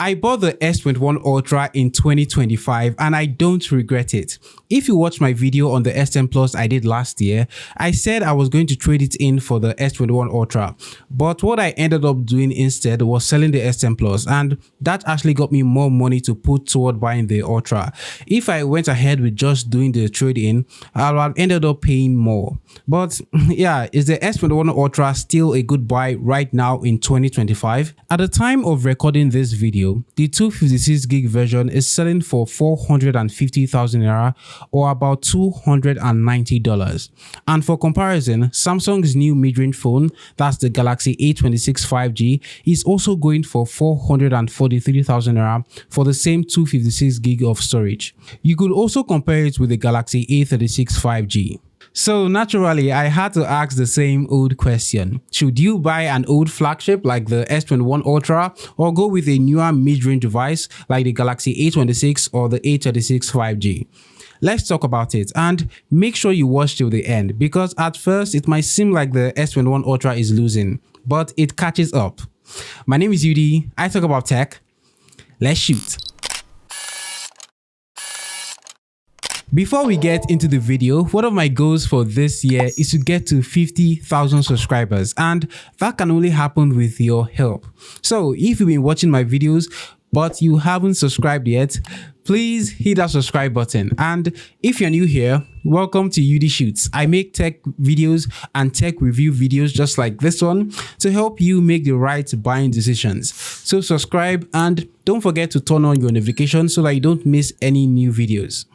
I bought the S21 Ultra in 2025 and I don't regret it. If you watched my video on the S10 Plus I did last year, I said I was going to trade it in for the S21 Ultra. But what I ended up doing instead was selling the S10 Plus, and that actually got me more money to put toward buying the Ultra. If I went ahead with just doing the trade-in, I would have ended up paying more. But yeah, is the S21 Ultra still a good buy right now in 2025? At the time of recording this video, the 256 gig version is selling for 450,000 naira, or about $290. And for comparison, Samsung's new mid-range phone, that's the Galaxy A26 5G, is also going for 443,000 naira for the same 256 gig of storage. You could also compare it with the Galaxy A36 5G. So naturally, I had to ask the same old question. Should you buy an old flagship like the S21 Ultra, or go with a newer mid-range device like the Galaxy A26 or the A36 5G? Let's talk about it, and make sure you watch till the end, because at first it might seem like the S21 Ultra is losing, but it catches up. My name is Yudi, I talk about tech. Let's shoot. Before we get into the video, one of my goals for this year is to get to 50,000 subscribers, and that can only happen with your help. So if you've been watching my videos but you haven't subscribed yet, please hit that subscribe button. And if you're new here, welcome to UD Shoots. I make tech videos and tech review videos just like this one to help you make the right buying decisions. So subscribe and don't forget to turn on your notifications so that you don't miss any new videos.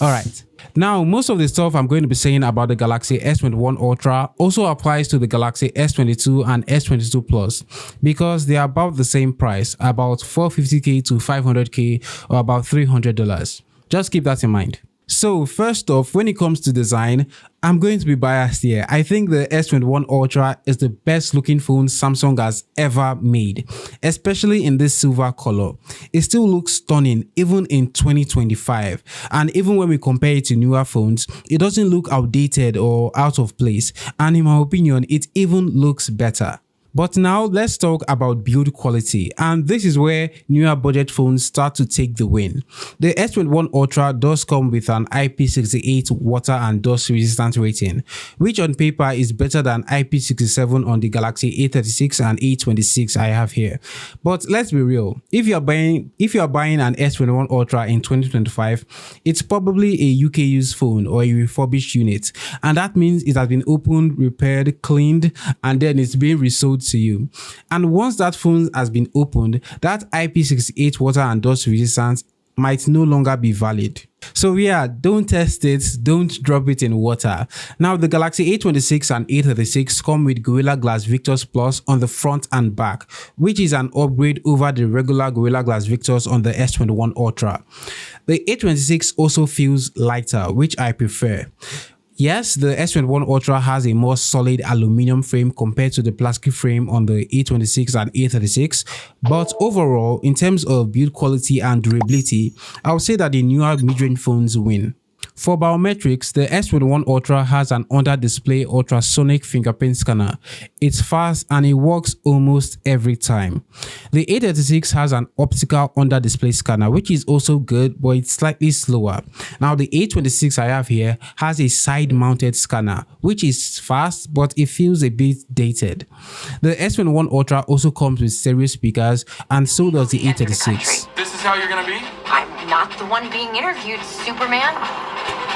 Alright, now most of the stuff I'm going to be saying about the Galaxy S21 Ultra also applies to the Galaxy S22 and S22 Plus, because they are about the same price, about $450k to $500k, or about $300. Just keep that in mind. So first off, when it comes to design, I'm going to be biased here. I think the S21 Ultra is the best looking phone Samsung has ever made, especially in this silver color. It still looks stunning even in 2025. And even when we compare it to newer phones, it doesn't look outdated or out of place. And in my opinion, it even looks better. But now let's talk about build quality, and this is where newer budget phones start to take the win. The S21 Ultra does come with an IP68 water and dust resistant rating, which on paper is better than IP67 on the Galaxy A36 and A26 I have here. But let's be real, if you are buying an S21 Ultra in 2025, it's probably a UK used phone or a refurbished unit, and that means it has been opened, repaired, cleaned, and then it's being resold to you. And once that phone has been opened, that IP68 water and dust resistance might no longer be valid. So yeah, don't test it, don't drop it in water. Now the Galaxy A26 and A36 come with Gorilla Glass Victus Plus on the front and back, which is an upgrade over the regular Gorilla Glass Victus on the S21 Ultra. The A26 also feels lighter, which I prefer. Yes, the S21 Ultra has a more solid aluminum frame compared to the plastic frame on the A26 and A36, but overall, in terms of build quality and durability, I would say that the newer mid-range phones win. For biometrics, the S21 Ultra has an under-display ultrasonic fingerprint scanner. It's fast and it works almost every time. The A36 has an optical under-display scanner, which is also good, but it's slightly slower. Now the A26 I have here has a side-mounted scanner, which is fast, but it feels a bit dated. The S21 Ultra also comes with stereo speakers, and so does the A36. This is how you're gonna be? I'm not the one being interviewed, Superman.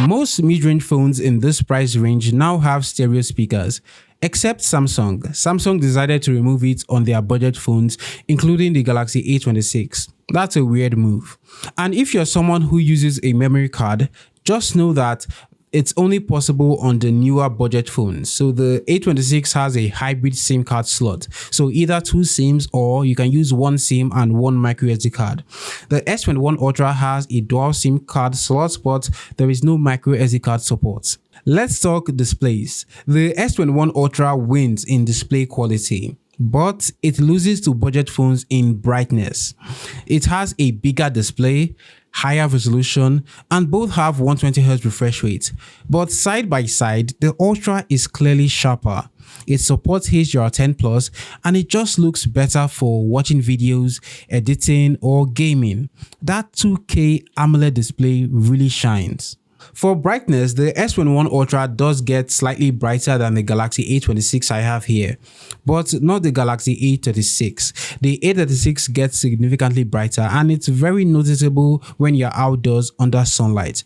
Most mid-range phones in this price range now have stereo speakers, except Samsung. Samsung decided to remove it on their budget phones, including the Galaxy A26. That's a weird move. And if you're someone who uses a memory card, just know that it's only possible on the newer budget phones. So the A26 has a hybrid SIM card slot. So either two SIMs, or you can use one SIM and one micro SD card. The S21 Ultra has a dual SIM card slot, but there is no micro SD card support. Let's talk displays. The S21 Ultra wins in display quality, but it loses to budget phones in brightness. It has a bigger display, higher resolution, and both have 120Hz refresh rate. But side by side, the Ultra is clearly sharper. It supports HDR10 Plus and it just looks better for watching videos, editing, or gaming. That 2K AMOLED display really shines. For brightness, the S21 Ultra does get slightly brighter than the Galaxy A26 I have here, but not the Galaxy A36. The A36 gets significantly brighter and it's very noticeable when you're outdoors under sunlight.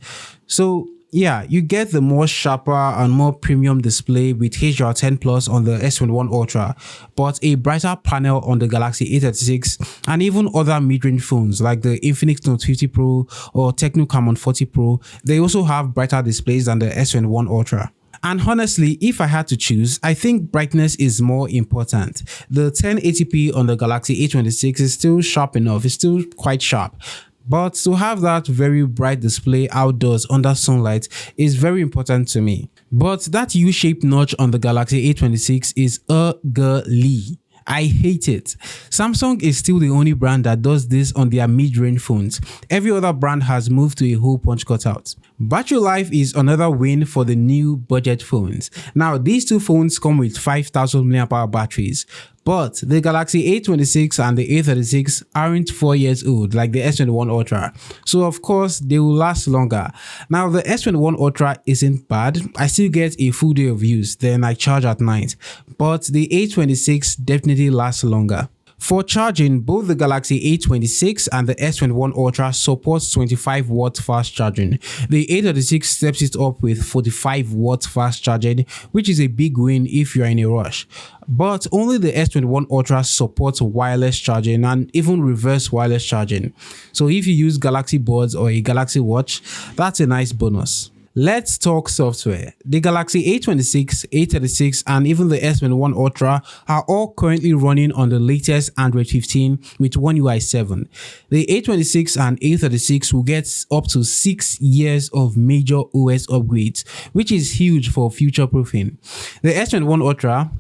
So yeah, you get the more sharper and more premium display with HDR10 Plus on the S21 Ultra, but a brighter panel on the Galaxy A36 and even other mid-range phones like the Infinix Note 50 Pro or Tecno Camon 40 Pro, they also have brighter displays than the S21 Ultra. And honestly, if I had to choose, I think brightness is more important. The 1080p on the Galaxy A26 is still sharp enough, it's still quite sharp. But to have that very bright display outdoors under sunlight is very important to me. But that U-shaped notch on the Galaxy A26 is ugly. I hate it. Samsung is still the only brand that does this on their mid-range phones. Every other brand has moved to a hole punch cutout. Battery life is another win for the new budget phones. Now, these two phones come with 5000 mAh batteries. But the Galaxy A26 and the A36 aren't 4 years old like the S21 Ultra, so of course they will last longer. Now the S21 Ultra isn't bad, I still get a full day of use, then I charge at night, but the A26 definitely lasts longer. For charging, both the Galaxy A26 and the S21 Ultra supports 25 watt fast charging. The A36 steps it up with 45 watt fast charging, which is a big win if you're in a rush. But only the S21 Ultra supports wireless charging and even reverse wireless charging. So if you use Galaxy Buds or a Galaxy Watch, that's a nice bonus. Let's talk software. The Galaxy A26, A36 and even the S21 Ultra are all currently running on the latest Android 15 with One UI 7. The A26 and A36 will get up to 6 years of major OS upgrades, which is huge for future proofing. The S21 Ultra,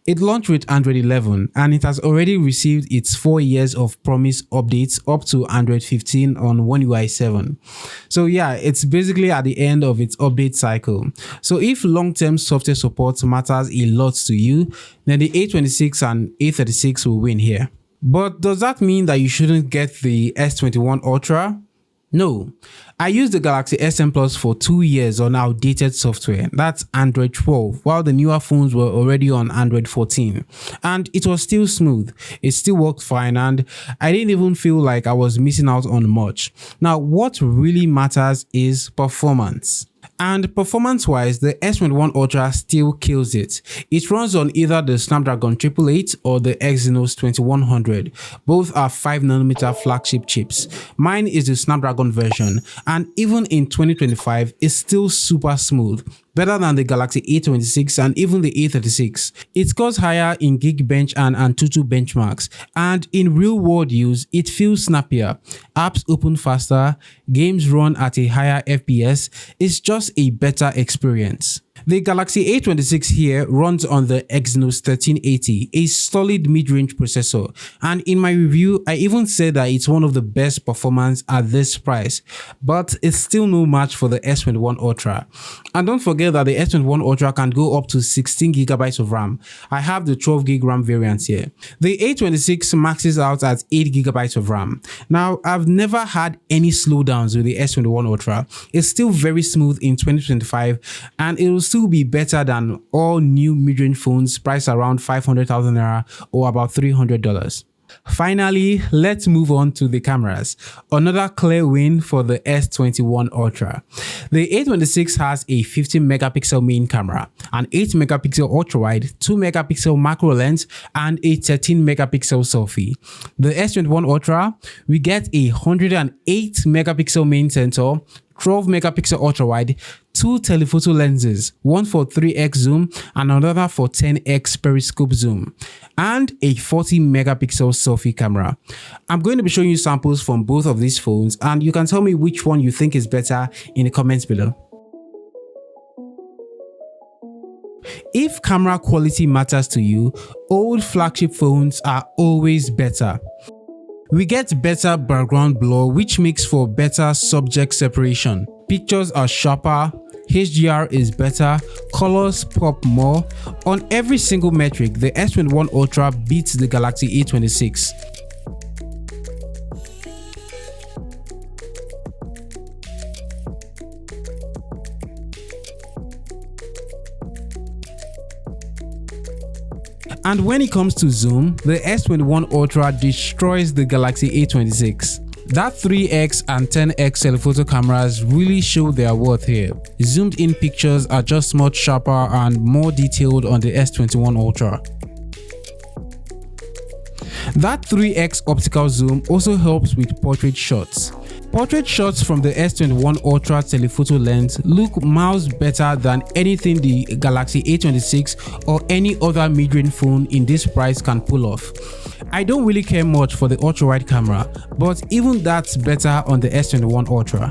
it launched with Android 11 and it has already received its 4 years of promise updates up to Android 15 on One UI 7. So yeah, it's basically at the end of its update cycle. So if long-term software support matters a lot to you, then the A26 and A36 will win here. But does that mean that you shouldn't get the S21 Ultra? No, I used the Galaxy SM Plus for 2 years on outdated software, that's Android 12, while the newer phones were already on Android 14. And it was still smooth, it still worked fine, and I didn't even feel like I was missing out on much. Now, what really matters is performance. And performance-wise, the S21 Ultra still kills it. It runs on either the Snapdragon 888 or the Exynos 2100. Both are 5nm flagship chips. Mine is the Snapdragon version, and even in 2025, it's still super smooth, better than the Galaxy A26 and even the A36. It scores higher in Geekbench and Antutu benchmarks, and in real-world use, it feels snappier. Apps open faster, games run at a higher FPS. It's just a better experience. The Galaxy A26 here runs on the Exynos 1380, a solid mid-range processor, and in my review, I even said that it's one of the best performance at this price, but it's still no match for the S21 Ultra. And don't forget that the S21 Ultra can go up to 16GB of RAM. I have the 12GB RAM variant here. The A26 maxes out at 8GB of RAM. Now, I've never had any slowdowns with the S21 Ultra. It's still very smooth in 2025, and it will still be better than all new mid-range phones priced around 500,000 naira or about $300. Finally, let's move on to the cameras. Another clear win for the S21 Ultra. The A26 has a 50MP main camera, an 8MP ultra-wide, 2MP macro lens, and a 13MP selfie. The S21 Ultra, we get a 108MP main sensor, 12MP ultra-wide, 2 telephoto lenses, one for 3x zoom and another for 10x periscope zoom, and a 40MP selfie camera. I'm going to be showing you samples from both of these phones, and you can tell me which one you think is better in the comments below. If camera quality matters to you, old flagship phones are always better. We get better background blur, which makes for better subject separation. Pictures are sharper, HDR is better, colors pop more. On every single metric, the S21 Ultra beats the Galaxy A26. And when it comes to zoom, the S21 Ultra destroys the Galaxy A26. That 3x and 10x telephoto cameras really show their worth here. Zoomed in pictures are just much sharper and more detailed on the S21 Ultra. That 3x optical zoom also helps with portrait shots. Portrait shots from the S21 Ultra telephoto lens look miles better than anything the Galaxy A26 or any other mid-range phone in this price can pull off. I don't really care much for the ultra-wide camera, but even that's better on the S21 Ultra.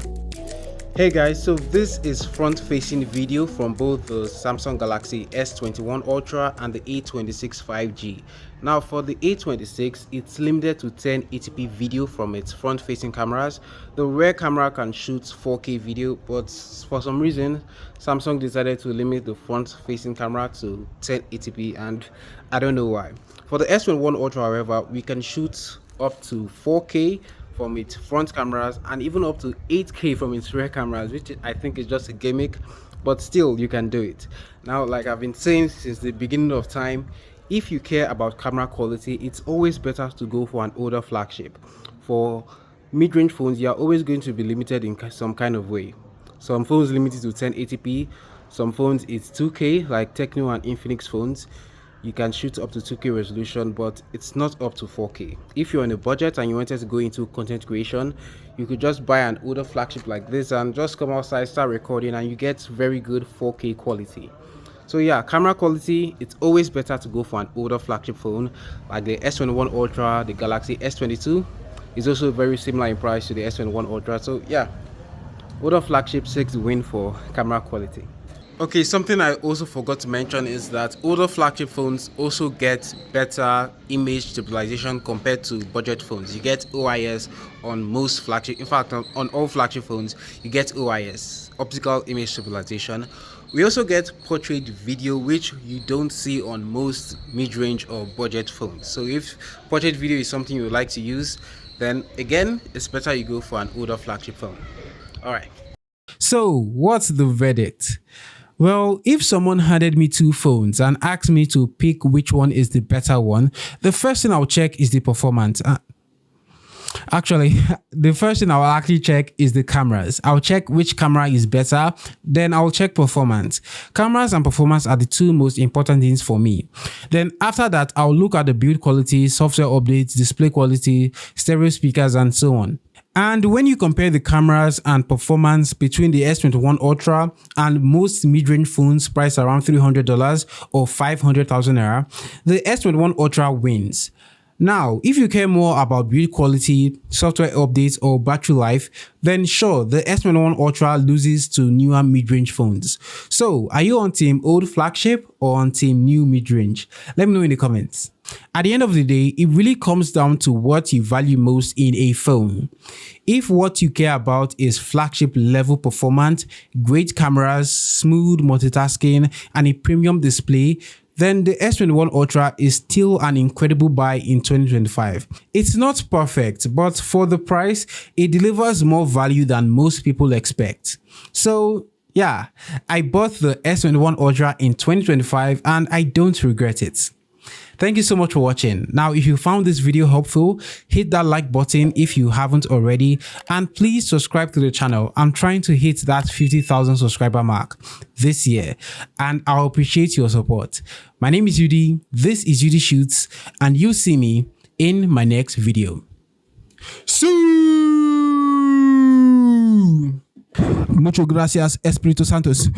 Hey guys, so this is front-facing video from both the Samsung Galaxy S21 Ultra and the A26 5G. Now for the A26, it's limited to 1080p video from its front-facing cameras. The rear camera can shoot 4K video, but for some reason, Samsung decided to limit the front-facing camera to 1080p, and I don't know why. For the S21 Ultra, however, we can shoot up to 4K from its front cameras and even up to 8K from its rear cameras, which I think is just a gimmick, but still you can do it. Now, like I've been saying since the beginning of time, if you care about camera quality, it's always better to go for an older flagship. For mid-range phones, you are always going to be limited in some kind of way. Some phones limited to 1080p, some phones it's 2K, like Tecno and Infinix phones. You can shoot up to 2K resolution, but it's not up to 4K. If you're on a budget and you wanted to go into content creation, you could just buy an older flagship like this and just come outside, start recording, and you get very good 4K quality. So yeah, camera quality, it's always better to go for an older flagship phone like the S21 Ultra. The Galaxy S22 is also very similar in price to the S21 Ultra. So yeah, older flagship takes the win for camera quality. Okay, something I also forgot to mention is that older flagship phones also get better image stabilization compared to budget phones. You get OIS on most flagship, in fact on all flagship phones, you get OIS, optical image stabilization. We also get portrait video, which you don't see on most mid-range or budget phones. So if portrait video is something you would like to use, then again, it's better you go for an older flagship phone. Alright. So what's the verdict? Well, if someone handed me two phones and asked me to pick which one is the better one, the first thing I'll check is the performance. Actually, the first thing I'll actually check is the cameras. I'll check which camera is better, then I'll check performance. Cameras and performance are the two most important things for me. Then after that, I'll look at the build quality, software updates, display quality, stereo speakers, and so on. And when you compare the cameras and performance between the S21 Ultra and most mid-range phones priced around $300 or 500,000 naira, the S21 Ultra wins. Now, if you care more about build quality, software updates, or battery life, then sure, the S21 Ultra loses to newer mid-range phones. So, are you on team old flagship or on team new mid-range? Let me know in the comments. At the end of the day, it really comes down to what you value most in a phone. If what you care about is flagship level performance, great cameras, smooth multitasking, and a premium display, then the S21 Ultra is still an incredible buy in 2025. It's not perfect, but for the price, it delivers more value than most people expect. So yeah, I bought the S21 Ultra in 2025 and I don't regret it. Thank you so much for watching. Now, if you found this video helpful, hit that like button if you haven't already, and please subscribe to the channel. I'm trying to hit that 50,000 subscriber mark this year, and I'll appreciate your support. My name is Yudi, this is Yudi Shoots, and you'll see me in my next video. Mucho gracias, Espíritu Santos.